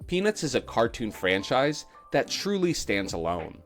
Peanuts is a cartoon franchise that truly stands alone.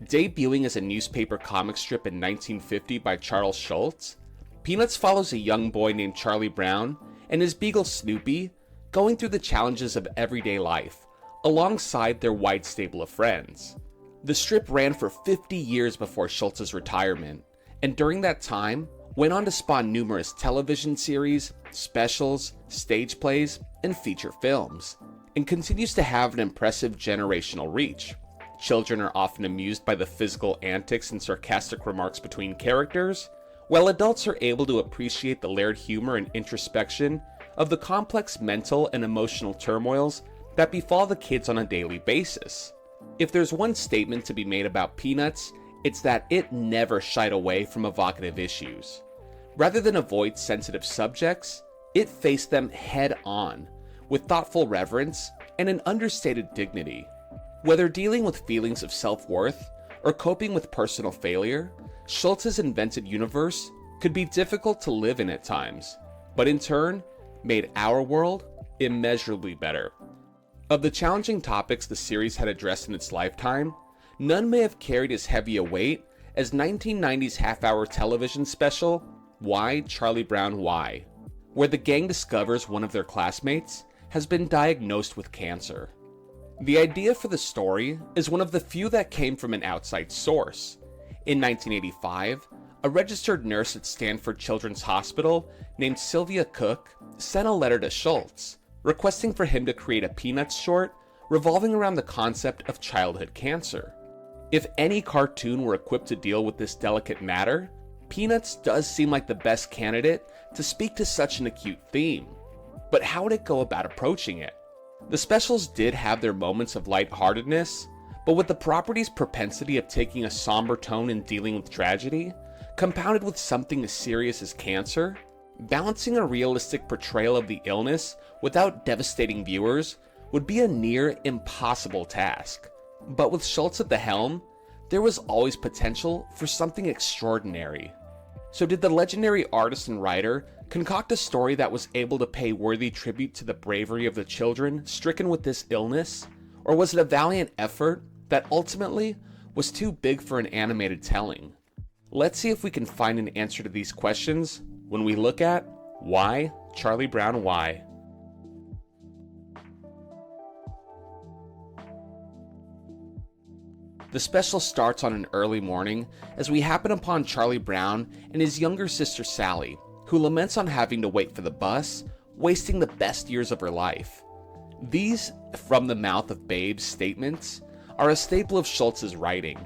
Debuting as a newspaper comic strip in 1950 by Charles Schultz, Peanuts follows a young boy named Charlie Brown and his beagle Snoopy going through the challenges of everyday life, alongside their wide stable of friends. The strip ran for 50 years before Schultz's retirement, and during that time, went on to spawn numerous television series, specials, stage plays, and feature films, and continues to have an impressive generational reach. Children are often amused by the physical antics and sarcastic remarks between characters, while adults are able to appreciate the layered humor and introspection of the complex mental and emotional turmoils that befall the kids on a daily basis. If there's one statement to be made about Peanuts, it's that it never shied away from evocative issues. Rather than avoid sensitive subjects, it faced them head on, with thoughtful reverence and an understated dignity. Whether dealing with feelings of self-worth or coping with personal failure, Schultz's invented universe could be difficult to live in at times, but in turn, made our world immeasurably better. Of the challenging topics the series had addressed in its lifetime, none may have carried as heavy a weight as 1990's half-hour television special, Why, Charlie Brown, Why?, where the gang discovers one of their classmates has been diagnosed with cancer. The idea for the story is one of the few that came from an outside source. In 1985, a registered nurse at Stanford Children's Hospital named Sylvia Cook sent a letter to Schultz, requesting for him to create a Peanuts short revolving around the concept of childhood cancer. If any cartoon were equipped to deal with this delicate matter, Peanuts does seem like the best candidate to speak to such an acute theme. But how would it go about approaching it? The specials did have their moments of lightheartedness, but with the property's propensity of taking a somber tone in dealing with tragedy, compounded with something as serious as cancer, balancing a realistic portrayal of the illness without devastating viewers would be a near impossible task. But with Schultz at the helm, there was always potential for something extraordinary. So did the legendary artist and writer concoct a story that was able to pay worthy tribute to the bravery of the children stricken with this illness? Or was it a valiant effort that ultimately was too big for an animated telling? Let's see if we can find an answer to these questions when we look at Why, Charlie Brown, Why? The special starts on an early morning as we happen upon Charlie Brown and his younger sister Sally, who laments on having to wait for the bus, wasting the best years of her life. These from the mouth of babes statements are a staple of Schultz's writing,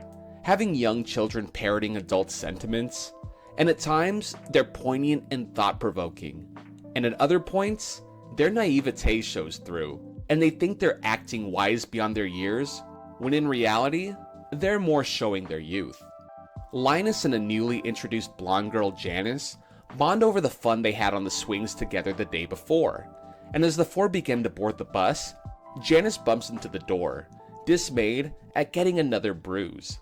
having young children parroting adult sentiments, and at times they're poignant and thought-provoking, and at other points their naivete shows through, and they think they're acting wise beyond their years, when in reality, they're more showing their youth. Linus and a newly introduced blonde girl Janice bond over the fun they had on the swings together the day before, and as the four begin to board the bus, Janice bumps into the door, dismayed at getting another bruise.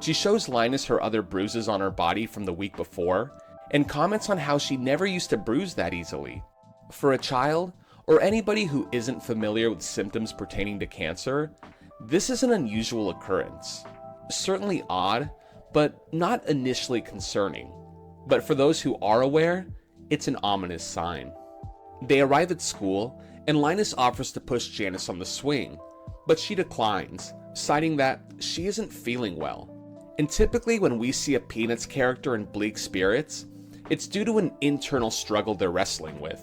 She shows Linus her other bruises on her body from the week before, and comments on how she never used to bruise that easily. For a child, or anybody who isn't familiar with symptoms pertaining to cancer, this is an unusual occurrence. Certainly odd, but not initially concerning. But for those who are aware, it's an ominous sign. They arrive at school, and Linus offers to push Janice on the swing, but she declines, citing that she isn't feeling well. And typically when we see a Peanuts character in bleak spirits, it's due to an internal struggle they're wrestling with.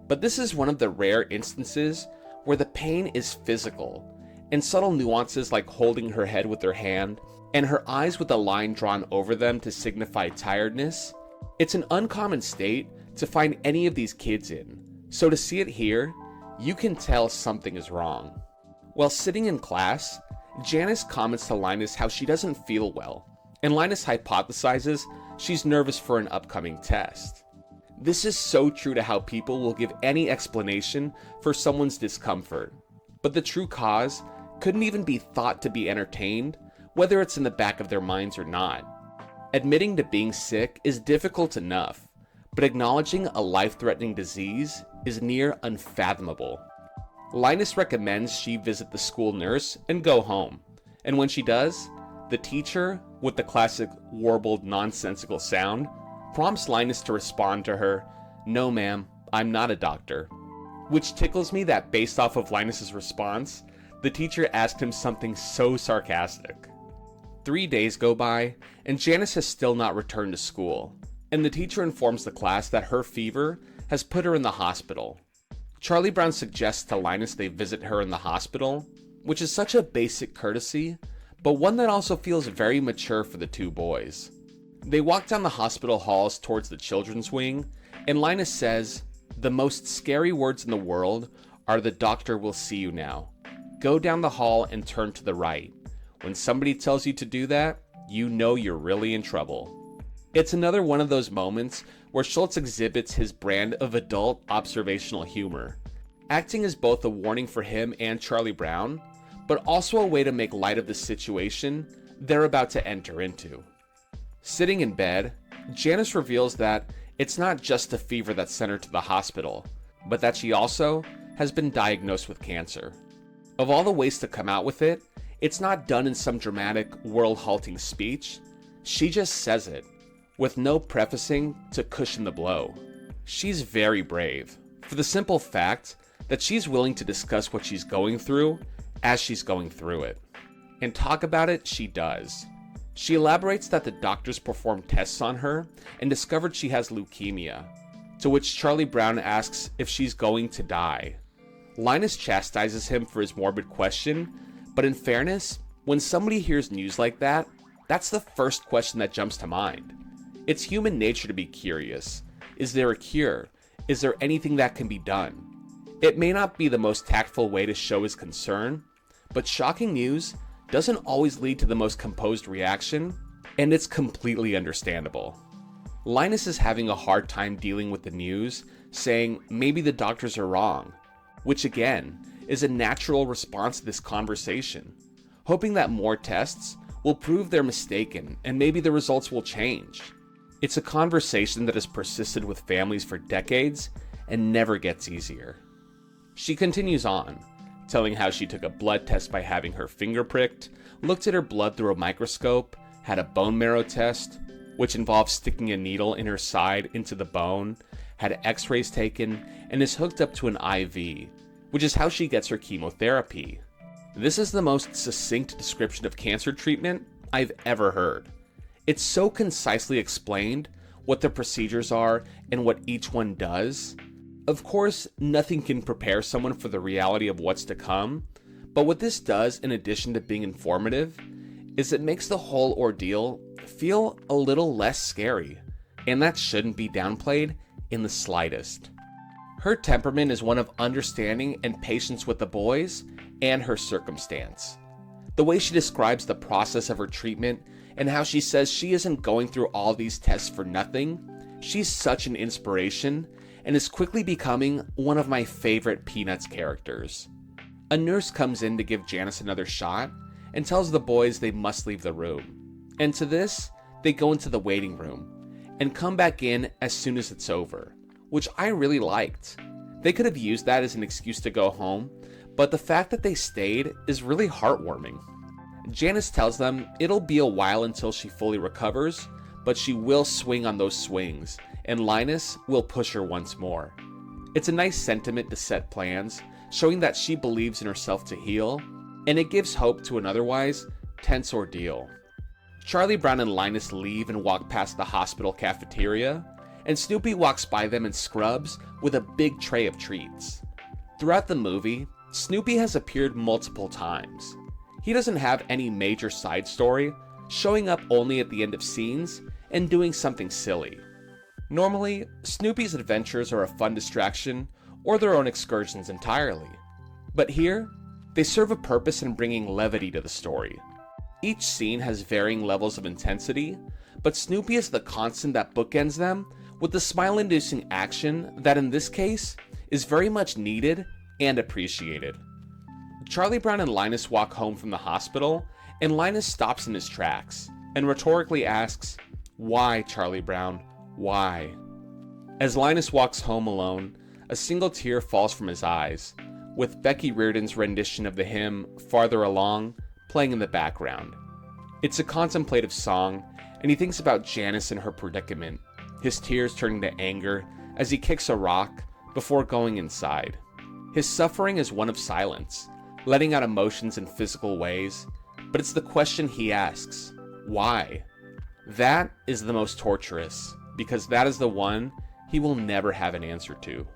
But this is one of the rare instances where the pain is physical, and subtle nuances like holding her head with her hand and her eyes with a line drawn over them to signify tiredness. It's an uncommon state to find any of these kids in, so to see it here, you can tell something is wrong. While sitting in class, Janice comments to Linus how she doesn't feel well, and Linus hypothesizes she's nervous for an upcoming test. This is so true to how people will give any explanation for someone's discomfort, but the true cause couldn't even be thought to be entertained, whether it's in the back of their minds or not. Admitting to being sick is difficult enough, but acknowledging a life-threatening disease is near unfathomable. Linus recommends she visit the school nurse and go home, and when she does, the teacher, with the classic warbled nonsensical sound, prompts Linus to respond to her, "No ma'am, I'm not a doctor." Which tickles me that based off of Linus's response, the teacher asked him something so sarcastic. 3 days go by, and Janice has still not returned to school, and the teacher informs the class that her fever has put her in the hospital. Charlie Brown suggests to Linus they visit her in the hospital, which is such a basic courtesy, but one that also feels very mature for the two boys. They walk down the hospital halls towards the children's wing, and Linus says, "The most scary words in the world are 'the doctor will see you now.' Go down the hall and turn to the right. When somebody tells you to do that, you know you're really in trouble." It's another one of those moments where Schultz exhibits his brand of adult observational humor, acting as both a warning for him and Charlie Brown, but also a way to make light of the situation they're about to enter into. Sitting in bed, Janice reveals that it's not just a fever that sent her to the hospital, but that she also has been diagnosed with cancer. Of all the ways to come out with it, it's not done in some dramatic, world-halting speech. She just says it, with no prefacing to cushion the blow. She's very brave, for the simple fact that she's willing to discuss what she's going through as she's going through it. And talk about it she does. She elaborates that the doctors performed tests on her and discovered she has leukemia, to which Charlie Brown asks if she's going to die. Linus chastises him for his morbid question, but in fairness, when somebody hears news like that, that's the first question that jumps to mind. It's human nature to be curious. Is there a cure? Is there anything that can be done? It may not be the most tactful way to show his concern, but shocking news doesn't always lead to the most composed reaction, and it's completely understandable. Linus is having a hard time dealing with the news, saying maybe the doctors are wrong, which again is a natural response to this conversation, hoping that more tests will prove they're mistaken and maybe the results will change. It's a conversation that has persisted with families for decades and never gets easier. She continues on, telling how she took a blood test by having her finger pricked, looked at her blood through a microscope, had a bone marrow test, which involves sticking a needle in her side into the bone, had x-rays taken, and is hooked up to an IV, which is how she gets her chemotherapy. This is the most succinct description of cancer treatment I've ever heard. It's so concisely explained what the procedures are and what each one does. Of course, nothing can prepare someone for the reality of what's to come, but what this does, in addition to being informative, is it makes the whole ordeal feel a little less scary, and that shouldn't be downplayed in the slightest. Her temperament is one of understanding and patience with the boys and her circumstance. The way she describes the process of her treatment and how she says she isn't going through all these tests for nothing, she's such an inspiration and is quickly becoming one of my favorite Peanuts characters. A nurse comes in to give Janice another shot and tells the boys they must leave the room. And to this, they go into the waiting room and come back in as soon as it's over, which I really liked. They could have used that as an excuse to go home, but the fact that they stayed is really heartwarming. Janice tells them it'll be a while until she fully recovers, but she will swing on those swings, and Linus will push her once more. It's a nice sentiment to set plans, showing that she believes in herself to heal, and it gives hope to an otherwise tense ordeal. Charlie Brown and Linus leave and walk past the hospital cafeteria, and Snoopy walks by them in scrubs with a big tray of treats. Throughout the movie, Snoopy has appeared multiple times. He doesn't have any major side story, showing up only at the end of scenes and doing something silly. Normally, Snoopy's adventures are a fun distraction or their own excursions entirely. But here, they serve a purpose in bringing levity to the story. Each scene has varying levels of intensity, but Snoopy is the constant that bookends them with the smile-inducing action that in this case is very much needed and appreciated. Charlie Brown and Linus walk home from the hospital, and Linus stops in his tracks and rhetorically asks, "Why, Charlie Brown? Why?" As Linus walks home alone, a single tear falls from his eyes, with Becky Reardon's rendition of the hymn, Farther Along, playing in the background. It's a contemplative song, and he thinks about Janice and her predicament, his tears turning to anger as he kicks a rock before going inside. His suffering is one of silence, letting out emotions in physical ways, but it's the question he asks, why? That is the most torturous, because that is the one he will never have an answer to.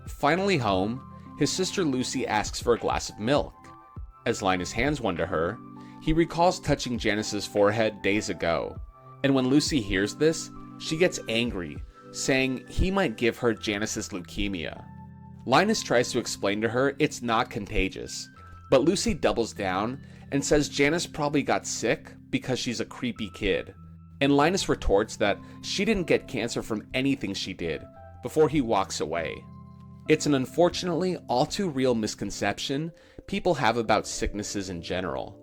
Finally home, his sister Lucy asks for a glass of milk. As Linus hands one to her, he recalls touching Janice's forehead days ago, and when Lucy hears this, she gets angry, saying he might give her Janice's leukemia. Linus tries to explain to her it's not contagious, but Lucy doubles down and says Janice probably got sick because she's a creepy kid. And Linus retorts that she didn't get cancer from anything she did, before he walks away. It's an unfortunately all too real misconception people have about sicknesses in general.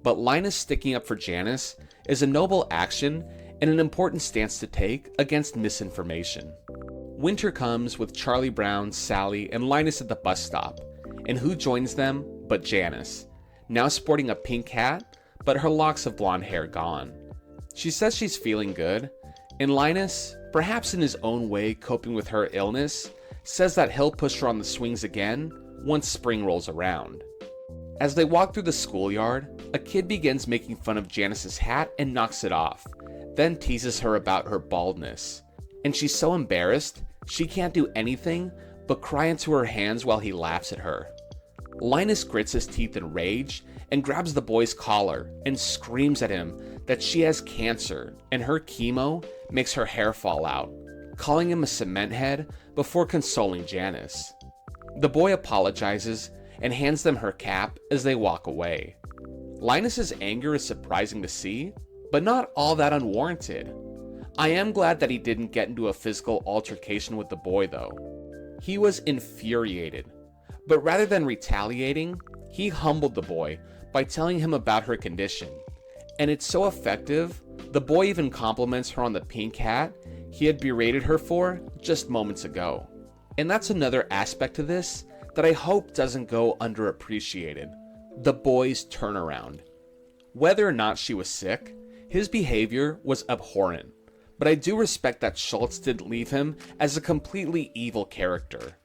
But Linus sticking up for Janice is a noble action and an important stance to take against misinformation. Winter comes with Charlie Brown, Sally, and Linus at the bus stop, and who joins them but Janice, now sporting a pink hat, but her locks of blonde hair gone. She says she's feeling good, and Linus, perhaps in his own way coping with her illness, says that he'll push her on the swings again once spring rolls around. As they walk through the schoolyard, a kid begins making fun of Janice's hat and knocks it off, then teases her about her baldness. And she's so embarrassed, she can't do anything but cry into her hands while he laughs at her. Linus grits his teeth in rage and grabs the boy's collar and screams at him that she has cancer and her chemo makes her hair fall out, calling him a cement head before consoling Janice. The boy apologizes and hands them her cap as they walk away. Linus's anger is surprising to see, but not all that unwarranted. I am glad that he didn't get into a physical altercation with the boy though. He was infuriated, but rather than retaliating, he humbled the boy by telling him about her condition. And it's so effective, the boy even compliments her on the pink hat he had berated her for just moments ago. And that's another aspect to this that I hope doesn't go underappreciated: the boy's turnaround. Whether or not she was sick, his behavior was abhorrent, but I do respect that Schultz didn't leave him as a completely evil character.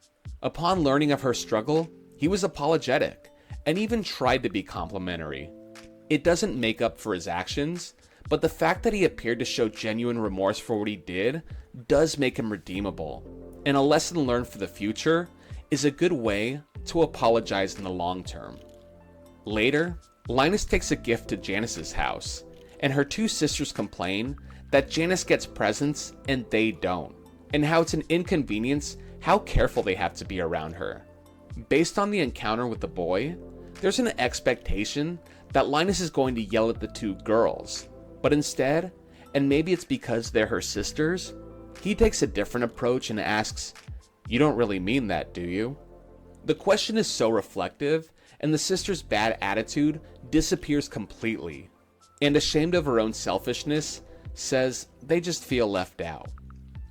Upon learning of her struggle, he was apologetic and even tried to be complimentary. It doesn't make up for his actions, but the fact that he appeared to show genuine remorse for what he did does make him redeemable, and a lesson learned for the future is a good way to apologize in the long term. Later, Linus takes a gift to Janice's house, and her two sisters complain that Janice gets presents and they don't, and how it's an inconvenience how careful they have to be around her. Based on the encounter with the boy, there's an expectation that Linus is going to yell at the two girls, but instead, and maybe it's because they're her sisters, he takes a different approach and asks, "You don't really mean that, do you?" The question is so reflective, and the sister's bad attitude disappears completely, and ashamed of her own selfishness, says they just feel left out.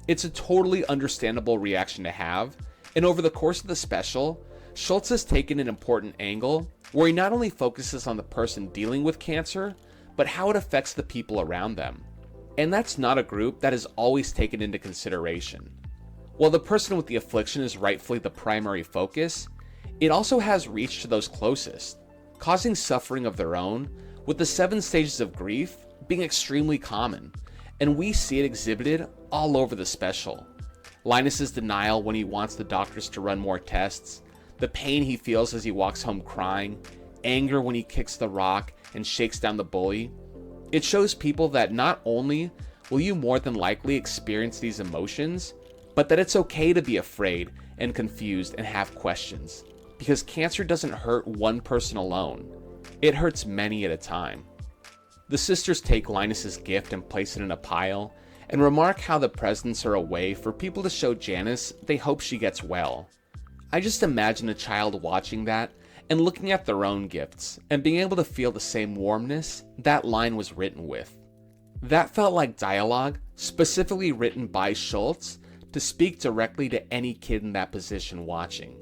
It's a totally understandable reaction to have, and over the course of the special, Schultz has taken an important angle where he not only focuses on the person dealing with cancer, but how it affects the people around them. And that's not a group that is always taken into consideration. While the person with the affliction is rightfully the primary focus, it also has reach to those closest, causing suffering of their own, with the 7 stages of grief being extremely common, and we see it exhibited all over the special. Linus's denial when he wants the doctors to run more tests, the pain he feels as he walks home crying, anger when he kicks the rock and shakes down the bully. It shows people that not only will you more than likely experience these emotions, but that it's okay to be afraid and confused and have questions, because cancer doesn't hurt one person alone. It hurts many at a time. The sisters take Linus's gift and place it in a pile, and remark how the presents are a way for people to show Janice they hope she gets well. I just imagine a child watching that and looking at their own gifts and being able to feel the same warmness that line was written with. That felt like dialogue specifically written by Schultz to speak directly to any kid in that position watching.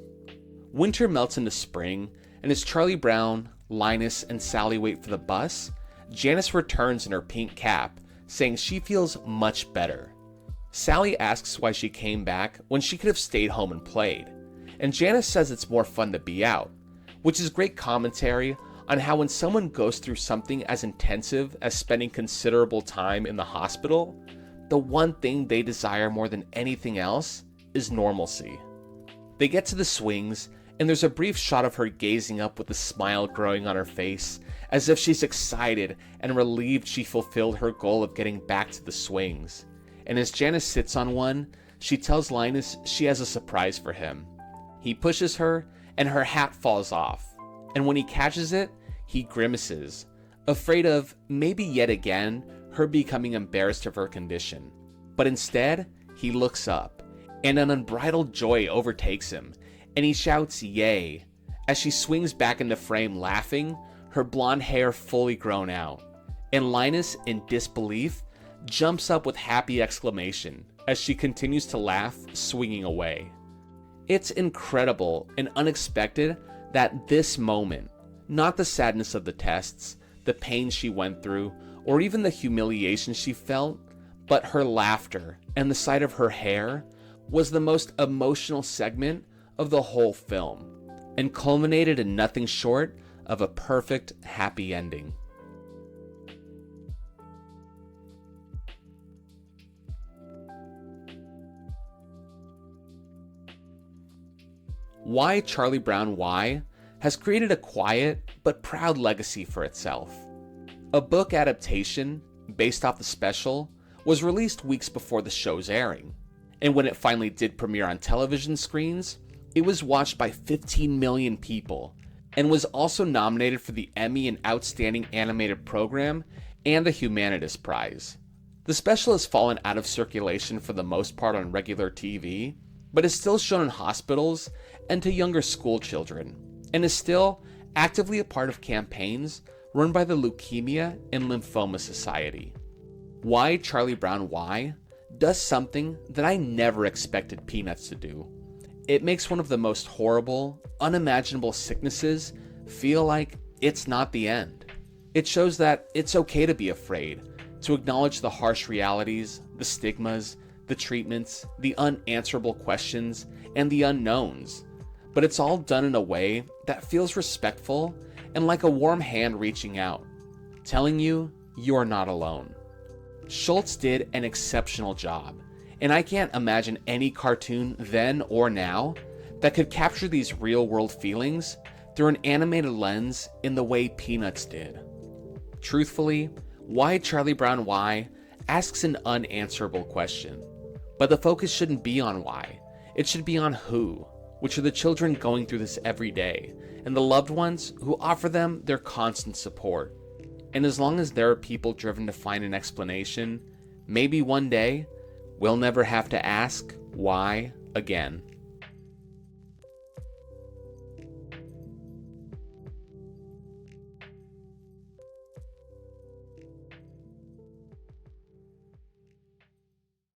Winter melts into spring, and as Charlie Brown, Linus, and Sally wait for the bus, Janice returns in her pink cap, saying she feels much better. Sally asks why she came back when she could have stayed home and played, and Janice says it's more fun to be out, which is great commentary on how when someone goes through something as intensive as spending considerable time in the hospital, the one thing they desire more than anything else is normalcy. They get to the swings, and there's a brief shot of her gazing up with a smile growing on her face, as if she's excited and relieved she fulfilled her goal of getting back to the swings. And as Janice sits on one, she tells Linus she has a surprise for him. He pushes her, and her hat falls off, and when he catches it, he grimaces, afraid of, maybe yet again, her becoming embarrassed of her condition. But instead, he looks up, and an unbridled joy overtakes him, and he shouts "Yay!" as she swings back into frame laughing, her blonde hair fully grown out. And Linus, in disbelief, jumps up with happy exclamation as she continues to laugh, swinging away. It's incredible and unexpected that this moment, not the sadness of the tests, the pain she went through, or even the humiliation she felt, but her laughter and the sight of her hair was the most emotional segment of the whole film, and culminated in nothing short of a perfect happy ending. Why Charlie Brown Why has created a quiet but proud legacy for itself. A book adaptation, based off the special, was released weeks before the show's airing, and when it finally did premiere on television screens, it was watched by 15 million people, and was also nominated for the Emmy in Outstanding Animated Program and the Humanitas Prize. The special has fallen out of circulation for the most part on regular TV, but is still shown in hospitals and to younger school children, and is still actively a part of campaigns run by the Leukemia and Lymphoma Society. Why Charlie Brown Why does something that I never expected Peanuts to do. It makes one of the most horrible, unimaginable sicknesses feel like it's not the end. It shows that it's okay to be afraid, to acknowledge the harsh realities, the stigmas, the treatments, the unanswerable questions, and the unknowns. But it's all done in a way that feels respectful and like a warm hand reaching out, telling you you're not alone. Schultz did an exceptional job, and I can't imagine any cartoon then or now that could capture these real-world feelings through an animated lens in the way Peanuts did. Truthfully, Why Charlie Brown Why asks an unanswerable question, but the focus shouldn't be on why. It should be on who, which are the children going through this every day, and the loved ones who offer them their constant support. And as long as there are people driven to find an explanation, maybe one day we'll never have to ask why again.